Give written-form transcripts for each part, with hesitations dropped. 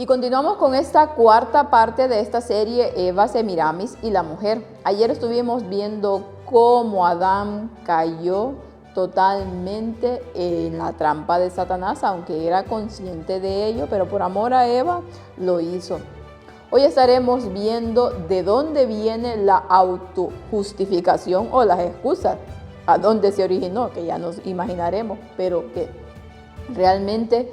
Y continuamos con esta cuarta parte de esta serie, Eva, Semiramis y la mujer. Ayer estuvimos viendo cómo Adán cayó totalmente en la trampa de Satanás, aunque era consciente de ello, pero por amor a Eva lo hizo. Hoy estaremos viendo de dónde viene la autojustificación o las excusas, a dónde se originó, que ya nos imaginaremos, pero que realmente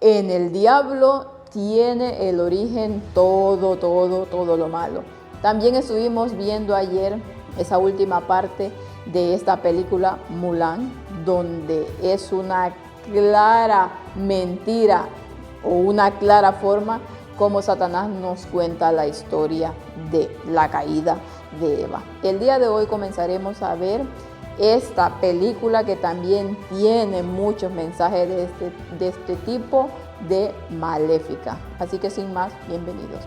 en el diablo tiene el origen todo lo malo. También estuvimos viendo ayer esa última parte de esta película Mulan, donde es una clara mentira o una clara forma como Satanás nos cuenta la historia de la caída de Eva. El día de hoy comenzaremos a ver esta película que también tiene muchos mensajes de este tipo de Maléfica. Así que sin más, bienvenidos.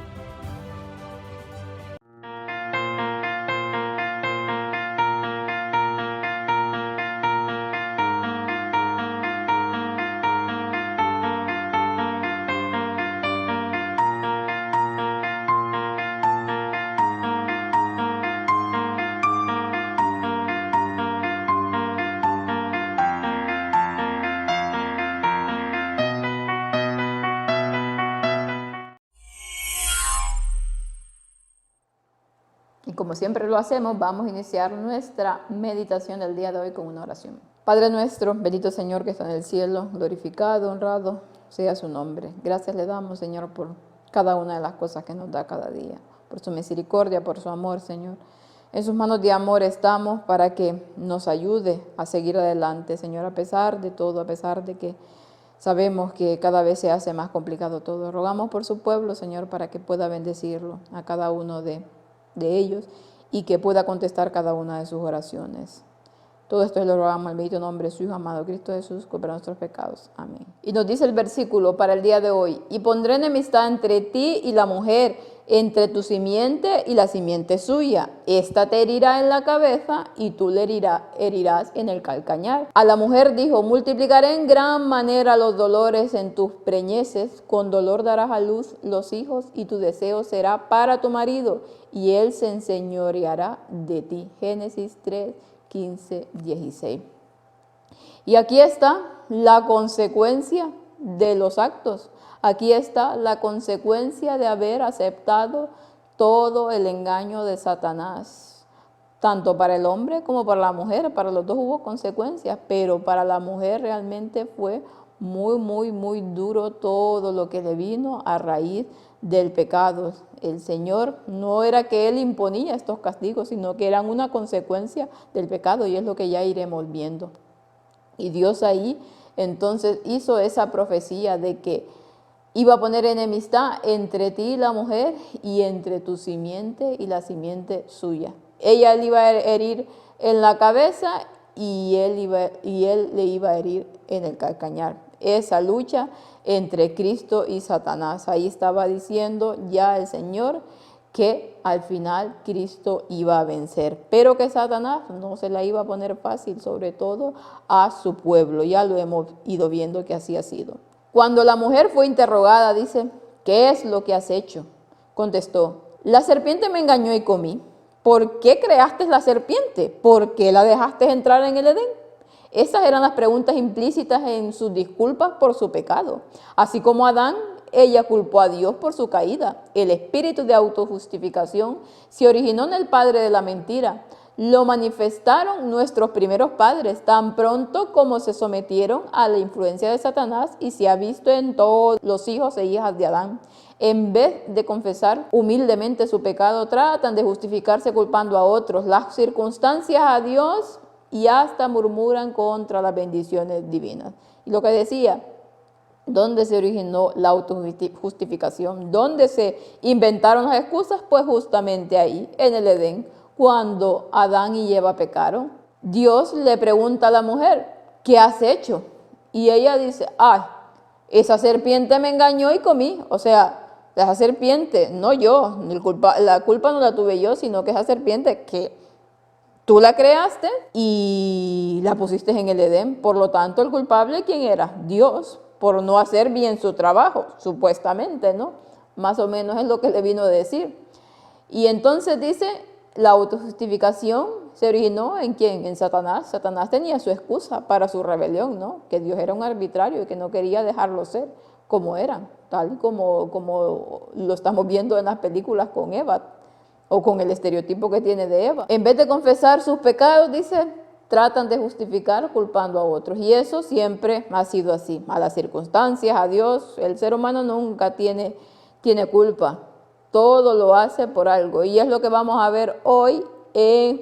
Y como siempre lo hacemos, vamos a iniciar nuestra meditación del día de hoy con una oración. Padre nuestro, bendito Señor que está en el cielo, glorificado, honrado sea su nombre. Gracias le damos, Señor, por cada una de las cosas que nos da cada día, por su misericordia, por su amor, Señor. En sus manos de amor estamos para que nos ayude a seguir adelante, Señor, a pesar de todo, a pesar de que sabemos que cada vez se hace más complicado todo. Rogamos por su pueblo, Señor, para que pueda bendecirlo a cada uno de ellos y que pueda contestar cada una de sus oraciones. Todo esto lo rogamos en el bendito nombre de su Hijo amado Cristo Jesús, que por nuestros pecados. Amén. Y nos dice el versículo para el día de hoy: y pondré enemistad entre ti y la mujer, entre tu simiente y la simiente suya. Esta te herirá en la cabeza y tú le herirás en el calcañar. A la mujer dijo: multiplicaré en gran manera los dolores en tus preñeces, con dolor darás a luz los hijos y tu deseo será para tu marido y él se enseñoreará de ti. Génesis 3, 15, 16. Y aquí está la consecuencia de los actos. Aquí está la consecuencia de haber aceptado todo el engaño de Satanás. Tanto para el hombre como para la mujer, para los dos hubo consecuencias, pero para la mujer realmente fue muy duro todo lo que le vino a raíz del pecado. El Señor no era que Él imponía estos castigos, sino que eran una consecuencia del pecado, y es lo que ya iremos viendo. Y Dios ahí entonces hizo esa profecía de que iba a poner enemistad entre ti y la mujer y entre tu simiente y la simiente suya. Ella le iba a herir en la cabeza y él le iba a herir en el calcañar. Esa lucha entre Cristo y Satanás. Ahí estaba diciendo ya el Señor que al final Cristo iba a vencer, pero que Satanás no se la iba a poner fácil, sobre todo a su pueblo. Ya lo hemos ido viendo que así ha sido. Cuando la mujer fue interrogada, dice: ¿qué es lo que has hecho? Contestó: la serpiente me engañó y comí. ¿Por qué creaste la serpiente? ¿Por qué la dejaste entrar en el Edén? Esas eran las preguntas implícitas en sus disculpas por su pecado. Así como Adán, ella culpó a Dios por su caída. El espíritu de autojustificación se originó en el padre de la mentira. Lo manifestaron nuestros primeros padres tan pronto como se sometieron a la influencia de Satanás, y se ha visto en todos los hijos e hijas de Adán. En vez de confesar humildemente su pecado, tratan de justificarse culpando a otros, las circunstancias, a Dios, y hasta murmuran contra las bendiciones divinas. Y lo que decía, ¿dónde se originó la autojustificación? ¿Dónde se inventaron las excusas? Pues justamente ahí, en el Edén, cuando Adán y Eva pecaron. Dios le pregunta a la mujer: ¿qué has hecho? Y ella dice: ay, esa serpiente me engañó y comí. O sea, esa serpiente, no yo, la culpa no la tuve yo, sino que esa serpiente que tú la creaste y la pusiste en el Edén. Por lo tanto, el culpable, ¿quién era? Dios. por no hacer bien su trabajo, supuestamente, ¿no? Más o menos es lo que le vino a decir. Y entonces dice, la autojustificación se originó ¿en quién? En Satanás. Satanás tenía su excusa para su rebelión, ¿no? Que Dios era un arbitrario y que no quería dejarlo ser como eran, tal como lo estamos viendo en las películas con Eva, o con el estereotipo que tiene de Eva. En vez de confesar sus pecados, dice, tratan de justificar culpando a otros. Y eso siempre ha sido así. A las circunstancias, a Dios, el ser humano nunca tiene culpa. Todo lo hace por algo. Y es lo que vamos a ver hoy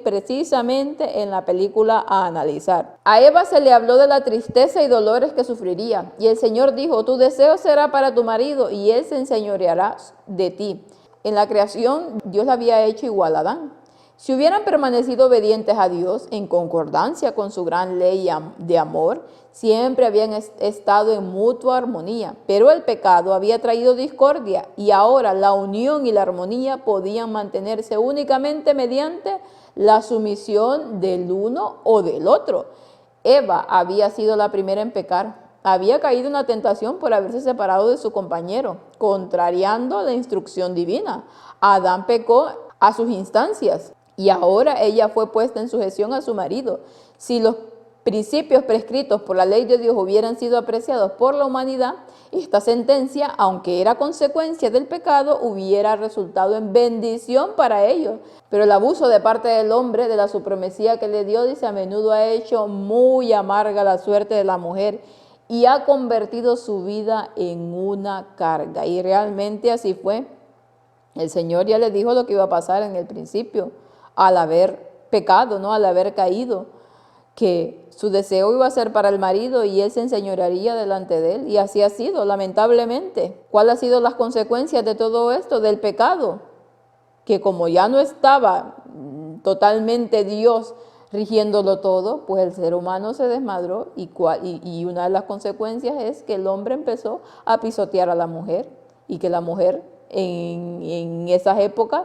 precisamente en la película a analizar. A Eva se le habló de la tristeza y dolores que sufriría. Y el Señor dijo, tu deseo será para tu marido y él se enseñoreará de ti. En la creación, Dios la había hecho igual a Adán. Si hubieran permanecido obedientes a Dios en concordancia con su gran ley de amor, siempre habían estado en mutua armonía. Pero el pecado había traído discordia y ahora la unión y la armonía podían mantenerse únicamente mediante la sumisión del uno o del otro. Eva había sido la primera en pecar. Había caído en la tentación por haberse separado de su compañero, contrariando la instrucción divina. Adán pecó a sus instancias y ahora ella fue puesta en sujeción a su marido. Si los principios prescritos por la ley de Dios hubieran sido apreciados por la humanidad, esta sentencia, aunque era consecuencia del pecado, hubiera resultado en bendición para ellos. Pero el abuso de parte del hombre de la supremacía que le dio, dice, a menudo ha hecho muy amarga la suerte de la mujer y ha convertido su vida en una carga. Y realmente así fue. El Señor ya le dijo lo que iba a pasar en el principio, al haber pecado, ¿no? Al haber caído, que su deseo iba a ser para el marido y él se enseñorearía delante de él. Y así ha sido, lamentablemente. ¿Cuáles han sido las consecuencias de todo esto? Del pecado, que como ya no estaba totalmente Dios rigiéndolo todo, pues el ser humano se desmadró y una de las consecuencias es que el hombre empezó a pisotear a la mujer y que la mujer en esas épocas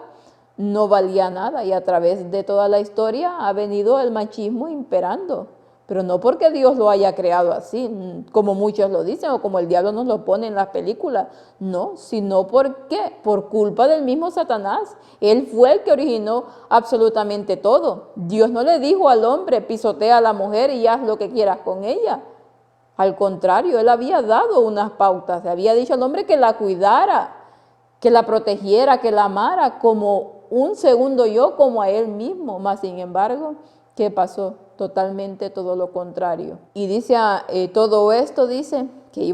no valía nada y a través de toda la historia ha venido el machismo imperando, pero no porque Dios lo haya creado así, como muchos lo dicen o como el diablo nos lo pone en las películas, no, sino porque por culpa del mismo Satanás. Él fue el que originó absolutamente todo. Dios no le dijo al hombre, pisotea a la mujer y haz lo que quieras con ella. Al contrario, él había dado unas pautas, le había dicho al hombre que la cuidara, que la protegiera, que la amara como un segundo yo, como a él mismo. Mas, sin embargo, ¿qué pasó? Totalmente todo lo contrario. Y dice, todo esto dice que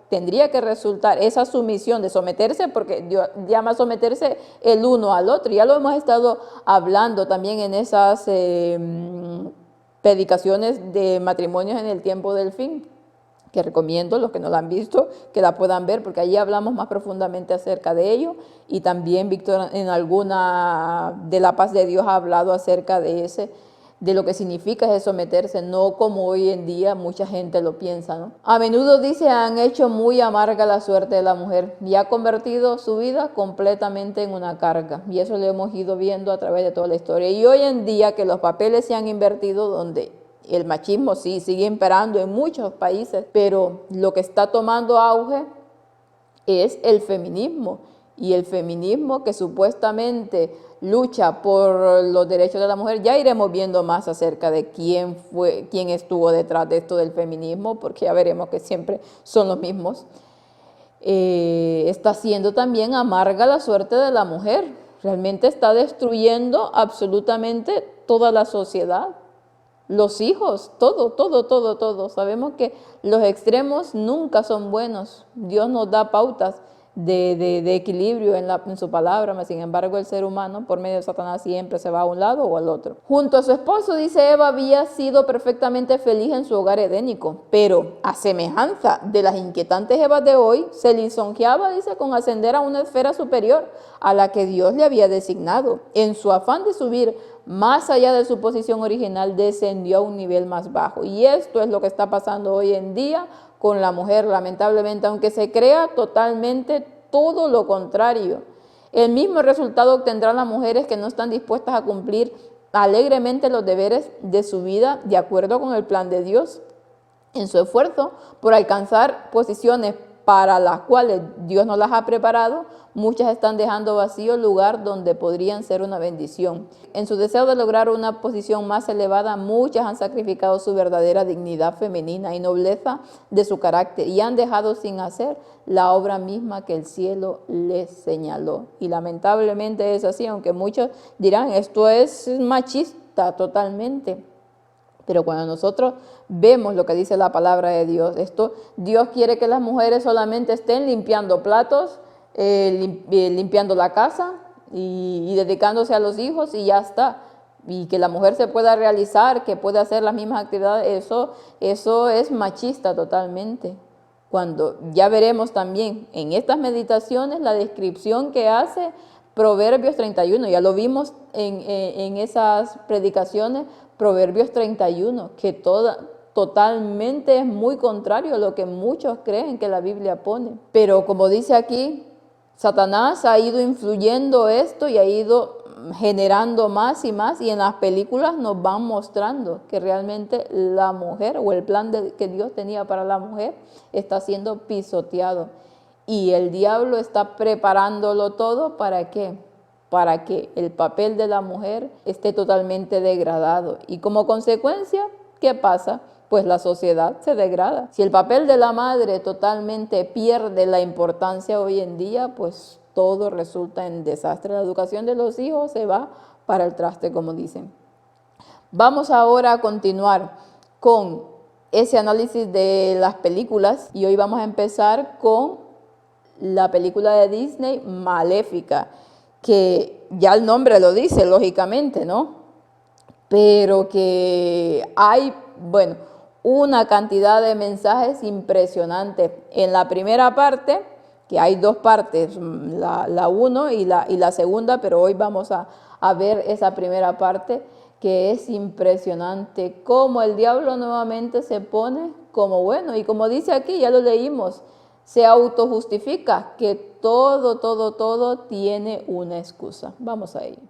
tendría que resultar esa sumisión de someterse, porque Dios llama a someterse el uno al otro. Ya lo hemos estado hablando también en esas predicaciones de matrimonios en el tiempo del fin, que recomiendo los que no la han visto que la puedan ver, porque allí hablamos más profundamente acerca de ello, y también Víctor en alguna de la paz de Dios ha hablado acerca de lo que significa ese someterse, no como hoy en día mucha gente lo piensa, ¿no? A menudo dice, han hecho muy amarga la suerte de la mujer y ha convertido su vida completamente en una carga, y eso lo hemos ido viendo a través de toda la historia. Y hoy en día que los papeles se han invertido, donde el machismo sí sigue imperando en muchos países, pero lo que está tomando auge es el feminismo. Y el feminismo que supuestamente lucha por los derechos de la mujer, ya iremos viendo más acerca de quién estuvo detrás de esto del feminismo, porque ya veremos que siempre son los mismos. Está haciendo también amarga la suerte de la mujer. Realmente está destruyendo absolutamente toda la sociedad. Los hijos, todo. Sabemos que los extremos nunca son buenos. Dios nos da pautas de equilibrio en su palabra, mas sin embargo el ser humano por medio de Satanás siempre se va a un lado o al otro. Junto a su esposo, dice, Eva había sido perfectamente feliz en su hogar edénico, pero a semejanza de las inquietantes Evas de hoy, se lisonjeaba, dice, con ascender a una esfera superior a la que Dios le había designado. En su afán de subir más allá de su posición original, descendió a un nivel más bajo. Y esto es lo que está pasando hoy en día con la mujer, lamentablemente, aunque se crea totalmente todo lo contrario. El mismo resultado obtendrán las mujeres que no están dispuestas a cumplir alegremente los deberes de su vida de acuerdo con el plan de Dios. en su esfuerzo por alcanzar posiciones para las cuales Dios no las ha preparado, muchas están dejando vacío el lugar donde podrían ser una bendición. En su deseo de lograr una posición más elevada, muchas han sacrificado su verdadera dignidad femenina y nobleza de su carácter y han dejado sin hacer la obra misma que el cielo les señaló. Y lamentablemente es así, aunque muchos dirán, esto es machista totalmente. Pero cuando nosotros vemos lo que dice la palabra de Dios, Dios quiere que las mujeres solamente estén limpiando platos, limpiando la casa y dedicándose a los hijos y ya está. Y que la mujer se pueda realizar, que pueda hacer las mismas actividades, eso es machista totalmente. Cuando ya veremos también en estas meditaciones la descripción que hace Proverbios 31, ya lo vimos en esas predicaciones, Proverbios 31, que totalmente es muy contrario a lo que muchos creen que la Biblia pone. Pero como dice aquí, Satanás ha ido influyendo esto y ha ido generando más y más, y en las películas nos van mostrando que realmente la mujer o el plan que Dios tenía para la mujer está siendo pisoteado. Y el diablo está preparándolo todo ¿para qué? Para que el papel de la mujer esté totalmente degradado. Y como consecuencia, ¿qué pasa? Pues la sociedad se degrada. Si el papel de la madre totalmente pierde la importancia hoy en día, pues todo resulta en desastre. La educación de los hijos se va para el traste, como dicen. Vamos ahora a continuar con ese análisis de las películas y hoy vamos a empezar con la película de Disney, Maléfica, que ya el nombre lo dice, lógicamente, ¿no? Pero que hay, bueno, una cantidad de mensajes impresionantes. En la primera parte, que hay dos partes, la uno y la segunda, pero hoy vamos a ver esa primera parte, que es impresionante, cómo el diablo nuevamente se pone como bueno, y como dice aquí, ya lo leímos, se autojustifica, que todo tiene una excusa. Vamos a ello.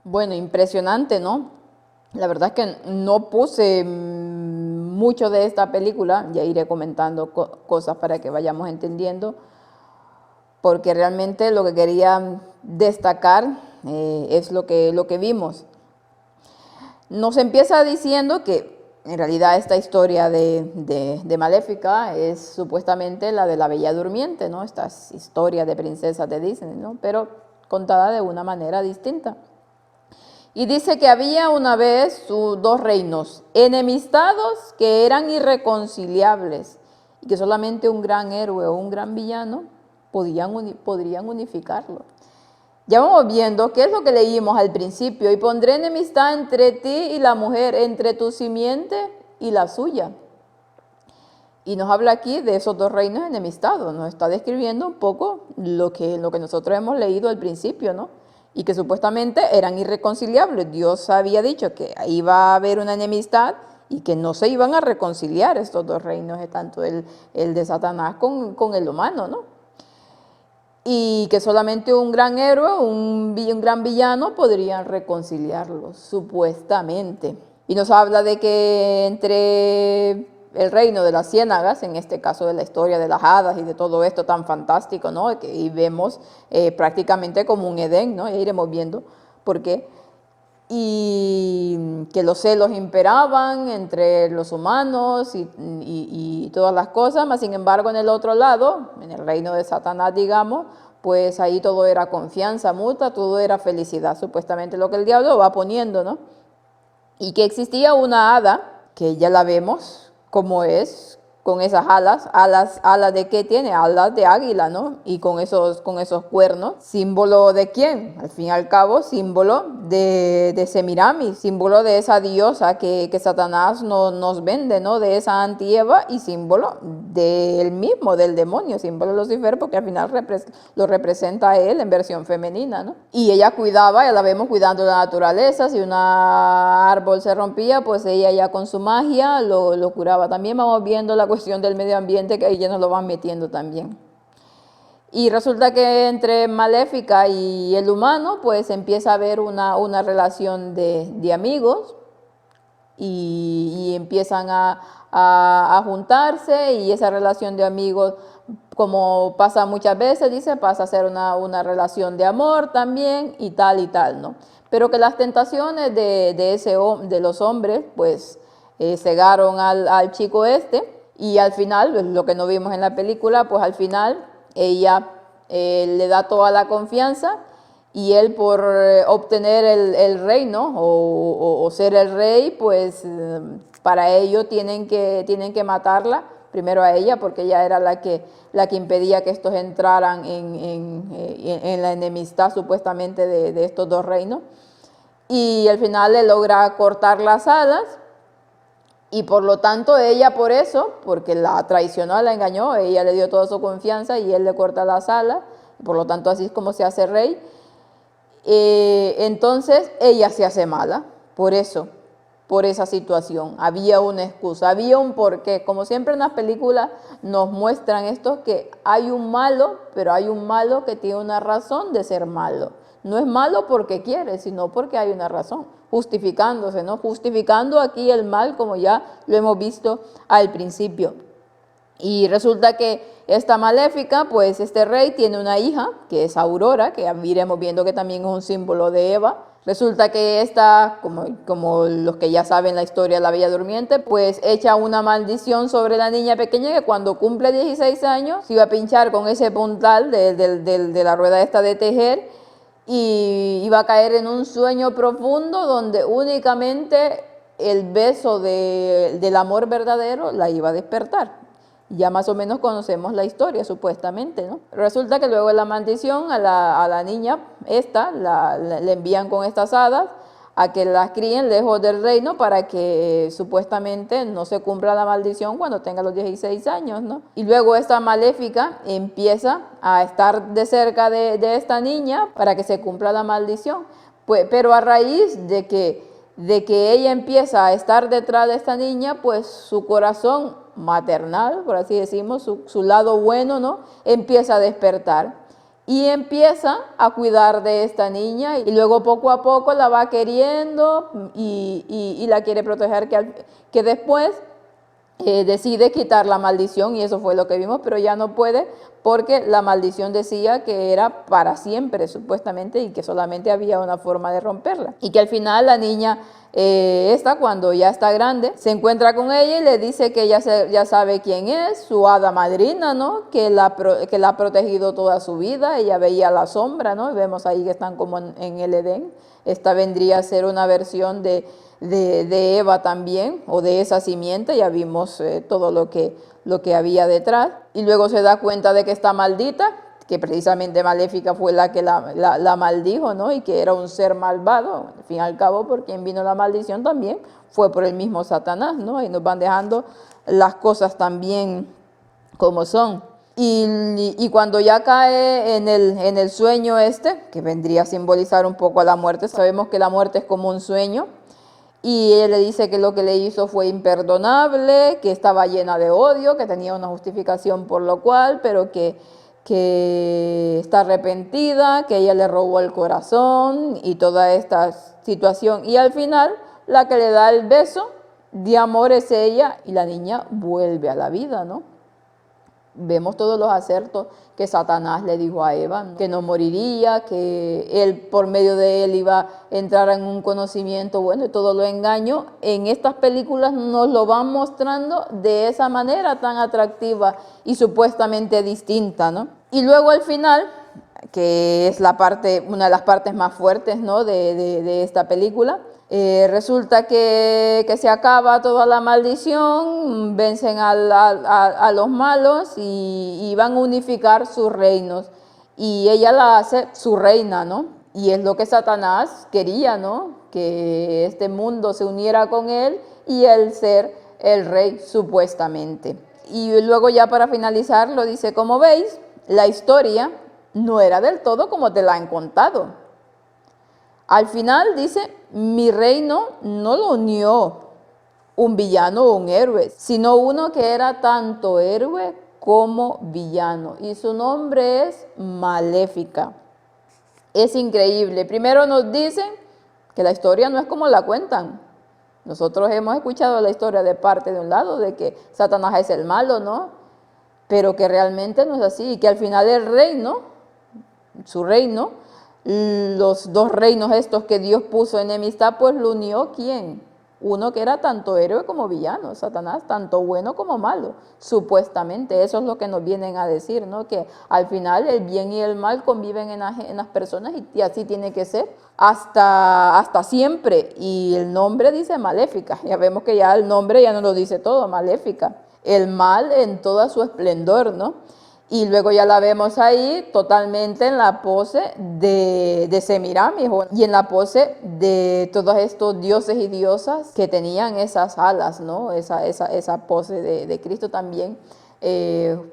Bueno, impresionante, ¿no? La verdad es que no puse mucho de esta película, ya iré comentando cosas para que vayamos entendiendo, porque realmente lo que quería destacar es lo que vimos. Nos empieza diciendo que en realidad esta historia de Maléfica es supuestamente la de la Bella Durmiente, ¿no? Estas historias de princesas de Disney, ¿no? Pero contada de una manera distinta. Y dice que había una vez dos reinos enemistados que eran irreconciliables y que solamente un gran héroe o un gran villano podrían unificarlo. Ya vamos viendo qué es lo que leímos al principio. Y pondré enemistad entre ti y la mujer, entre tu simiente y la suya. Y nos habla aquí de esos dos reinos enemistados. Nos está describiendo un poco lo que nosotros hemos leído al principio, ¿no? Y que supuestamente eran irreconciliables. Dios había dicho que iba a haber una enemistad y que no se iban a reconciliar estos dos reinos, tanto el de Satanás con el humano, ¿no? Y que solamente un gran héroe, un gran villano podrían reconciliarlos, supuestamente. Y nos habla de que entre el reino de las ciénagas, en este caso de la historia de las hadas y de todo esto tan fantástico, ¿no? Y vemos prácticamente como un Edén, ¿no? Ya iremos viendo por qué. Y que los celos imperaban entre los humanos y todas las cosas, mas sin embargo en el otro lado, en el reino de Satanás, digamos, pues ahí todo era confianza mutua, todo era felicidad, supuestamente lo que el diablo va poniendo, ¿no? Y que existía una hada, que ya la vemos como es, con esas alas de qué tiene, alas de águila, ¿no? Y con esos cuernos, símbolo de quién, al fin y al cabo, símbolo de Semiramis, símbolo de esa diosa que Satanás nos vende, ¿no? De esa anti-Eva y símbolo del mismo, del demonio, símbolo de Lucifer, porque al final lo representa a él en versión femenina, ¿no? Y ella cuidaba, ya la vemos cuidando la naturaleza, si un árbol se rompía, pues ella ya con su magia lo curaba. También vamos viendo la cuestión del medio ambiente, que ahí ya nos lo van metiendo también. Y resulta que entre Maléfica y el humano, pues empieza a haber una relación de amigos y empiezan a juntarse, y esa relación de amigos, como pasa muchas veces, dice, pasa a ser una relación de amor también y tal, ¿no? Pero que las tentaciones de los hombres, pues, cegaron al chico este, y al final, lo que no vimos en la película, pues al final ella le da toda la confianza, y él, por obtener el reino o ser el rey, pues para ello tienen que matarla, primero a ella, porque ella era la que impedía que estos entraran en la enemistad supuestamente de estos dos reinos. Y al final le logra cortar las alas, y por lo tanto ella, por eso, porque la traicionó, la engañó, ella le dio toda su confianza y él le corta las alas, y por lo tanto así es como se hace rey. Entonces ella se hace mala, por eso, por esa situación. Había una excusa, había un porqué. Como siempre en las películas nos muestran esto, que hay un malo, pero hay un malo que tiene una razón de ser malo. No es malo porque quiere, sino porque hay una razón, justificándose, ¿no? Justificando aquí el mal, como ya lo hemos visto al principio. Y resulta que esta Maléfica, pues este rey tiene una hija, que es Aurora, que iremos viendo que también es un símbolo de Eva. Resulta que esta, como los que ya saben la historia de la Bella Durmiente, pues echa una maldición sobre la niña pequeña, que cuando cumple 16 años se iba a pinchar con ese puntal de la rueda esta de tejer, y iba a caer en un sueño profundo donde únicamente el beso del amor verdadero la iba a despertar. Ya más o menos conocemos la historia, supuestamente, ¿no? Resulta que luego de la maldición a la niña esta le envían con estas hadas a que las críen lejos del reino, para que supuestamente no se cumpla la maldición cuando tenga los 16 años, ¿no? Y luego esta Maléfica empieza a estar de cerca de esta niña para que se cumpla la maldición. Pues, pero a raíz de que ella empieza a estar detrás de esta niña, pues su corazón maternal, por así decimos, su lado bueno, ¿no?, empieza a despertar. Y empieza a cuidar de esta niña, y luego poco a poco la va queriendo y la quiere proteger, que después decide quitar la maldición, y eso fue lo que vimos, pero ya no puede, porque la maldición decía que era para siempre, supuestamente, y que solamente había una forma de romperla. Y que al final la niña cuando ya está grande, se encuentra con ella y le dice que ya sabe quién es, su hada madrina, ¿no?, que la ha protegido toda su vida. Ella veía la sombra, ¿no?, y vemos ahí que están como en el Edén. Esta vendría a ser una versión de Eva también, o de esa simiente. Ya vimos todo lo que había detrás, y luego se da cuenta de que está maldita, que precisamente Maléfica fue la que la maldijo, ¿no?, y que era un ser malvado. Al fin y al cabo, por quien vino la maldición también fue por el mismo Satanás, ¿no? Y nos van dejando las cosas también como son. Y cuando ya cae en el sueño que vendría a simbolizar un poco a la muerte, sabemos que la muerte es como un sueño, y ella le dice que lo que le hizo fue imperdonable, que estaba llena de odio, que tenía una justificación por lo cual, pero que está arrepentida, que ella le robó el corazón y toda esta situación. Y al final, la que le da el beso de amor es ella, y la niña vuelve a la vida, ¿no? Vemos todos los acertos que Satanás le dijo a Eva, ¿no?, que no moriría, que él, por medio de él, iba a entrar en un conocimiento bueno, y todo lo engaño. En estas películas nos lo van mostrando de esa manera tan atractiva y supuestamente distinta, ¿no? Y luego al final, que es una de las partes más fuertes, ¿no?, de esta película, resulta que se acaba toda la maldición, vencen a los malos y van a unificar sus reinos. Y ella la hace su reina, ¿no? Y es lo que Satanás quería, ¿no?, que este mundo se uniera con él y él ser el rey, supuestamente. Y luego, ya para finalizar, lo dice: como veis, la historia no era del todo como te la han contado. Al final dice: mi reino no lo unió un villano o un héroe, sino uno que era tanto héroe como villano y su nombre es Maléfica. Es increíble. Primero nos dicen que la historia no es como la cuentan. Nosotros hemos escuchado la historia de parte de un lado, de que Satanás es el malo, ¿no? Pero que realmente no es así, y que al final el reino, su reino, los dos reinos estos que Dios puso en enemistad, pues lo unió ¿quién? Uno que era tanto héroe como villano, Satanás, tanto bueno como malo, supuestamente. Eso es lo que nos vienen a decir, ¿no? Que al final el bien y el mal conviven en las personas y así tiene que ser hasta siempre. Y el nombre dice Maléfica, ya vemos que ya el nombre ya nos lo dice todo, Maléfica. El mal en todo su esplendor, ¿no? Y luego ya la vemos ahí totalmente en la pose de Semiramis y en la pose de todos estos dioses y diosas que tenían esas alas, ¿no? Esa pose de Cristo también.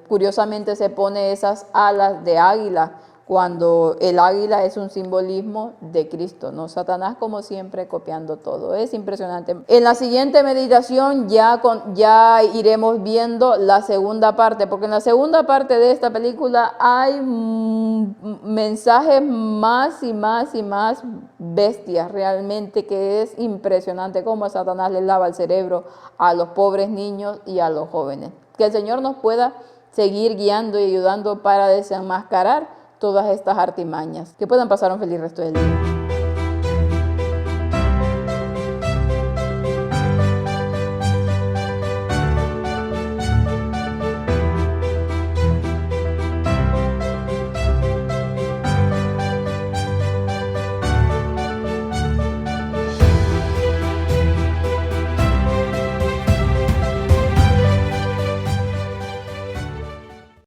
Curiosamente se pone esas alas de águila cuando el águila es un simbolismo de Cristo, ¿no? Satanás, como siempre, copiando todo. Es impresionante. En la siguiente meditación ya iremos viendo la segunda parte, porque en la segunda parte de esta película hay mensajes más y más y más bestias, realmente, que es impresionante cómo Satanás le lava el cerebro a los pobres niños y a los jóvenes. Que el Señor nos pueda seguir guiando y ayudando para desenmascarar todas estas artimañas. Que puedan pasar un feliz resto del día.